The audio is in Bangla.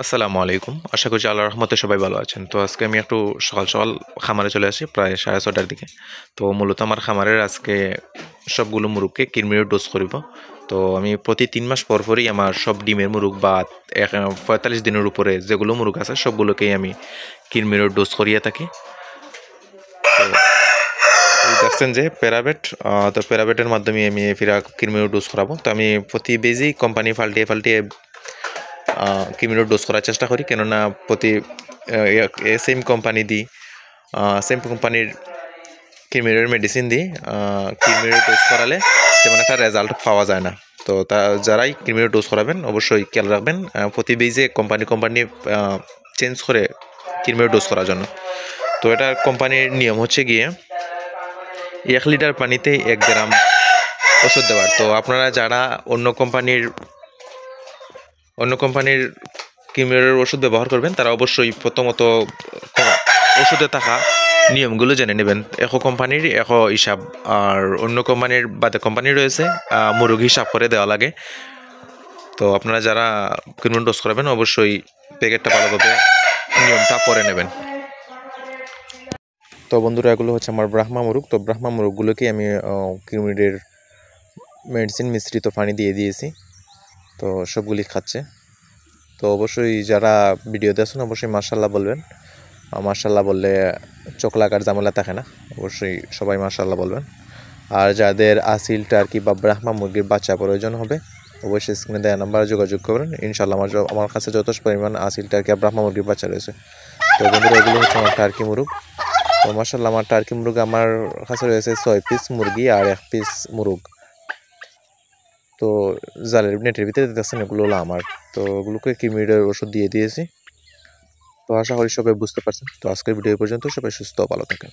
আসসালামু আলাইকুম। আশা করছি আল্লাহর রহমতে সবাই ভালো আছেন। তো আজকে আমি একটু সকাল, সকাল খামারে চলে আসি প্রায় 6:30টার দিকে। তো মূলত আমার খামারের আজকে সবগুলো মুরগকে কৃমির ডোজ করিব। তো আমি প্রতি ৩ মাস পর পরই আমার সব ডিমের মুরগ বা ৪৫ দিনের উপরে যেগুলো মুরগ আছে সবগুলোকেই আমি কৃমির ডোজ করিয়ে থাকি। তো এই দেখছেন যে প্যারাভেট, তো প্যারাভেটের মাধ্যমে আমি কৃমির ডোজ করাবো। তো আমি প্রতি বেজেই কোম্পানি পাল্টিয়ে, পাল্টিয়ে কৃমির ডোজ করার চেষ্টা করি, কেননা প্রতি সেম কোম্পানি দিই, সেম কোম্পানির কৃমির মেডিসিন দিই, কৃমির ডোজ করালে তেমন একটা রেজাল্ট পাওয়া যায় না। তো যারাই কৃমির ডোজ করাবেন অবশ্যই খেয়াল রাখবেন প্রতি বেজে কোম্পানি চেঞ্জ করে কৃমির ডোজ করার জন্য। তো এটা কোম্পানির নিয়ম হচ্ছে গিয়ে 1 লিটার পানিতে 1 গ্রাম ওষুধ দেওয়ার। তো আপনারা যারা অন্য কোম্পানির কৃমির ওষুধ ব্যবহার করবেন তারা অবশ্যই প্রথমত ওষুধে থাকা নিয়মগুলো জেনে নেবেন। একো কোম্পানির একো হিসাব, আর অন্য কোম্পানির বাদে কোম্পানি রয়েছে মুরগ হিসাব করে দেওয়া লাগে। তো আপনারা যারা কৃমির ডোজ করাবেন অবশ্যই প্যাকেটটা ভালোভাবে নিয়মটা পড়ে নেবেন। তো বন্ধুরা, এগুলো হচ্ছে আমার ব্রাহ্মা মুরগ। তো ব্রাহ্মা মুরগগুলোকে আমি কৃমির মেডিসিন মিশ্রিত পানি দিয়ে দিয়েছি। তো সবগুলি খাচ্ছে। তো অবশ্যই যারা ভিডিও দেখছেন অবশ্যই মাশাআল্লাহ বলবেন। মাশাআল্লাহ বললে চোখ লাগার ঝামেলা থাকে না, অবশ্যই সবাই মাশাআল্লাহ বলবেন। আর যাদের আসিল টার্কি বা ব্রাহ্মা মুরগির বাচ্চা প্রয়োজন হবে অবশ্যই স্ক্রিনে দেওয়া নাম্বারে যোগাযোগ করবেন। ইনশাআল্লাহ আমার কাছে যথেষ্ট পরিমাণ আসিল টার্কি আর ব্রাহ্মা মুরগির বাচ্চা রয়েছে। তো বন্ধুরা, এগুলো হচ্ছে আমার টার্কি মুরগ। তো মাশাআল্লাহ আমার টার্কি মুরগ আমার কাছে রয়েছে 6 পিস মুরগি আর 1 পিস মুরগ। তো জালের নেটের ভিতরে দেখছেন এগুলো হলো আমার। তো ওগুলোকে কৃমির ওষুধ দিয়ে দিয়েছি। তো আশা করি সবাই বুঝতে পারছেন। তো আজকের ভিডিও পর্যন্ত, সবাই সুস্থ ভালো থাকেন।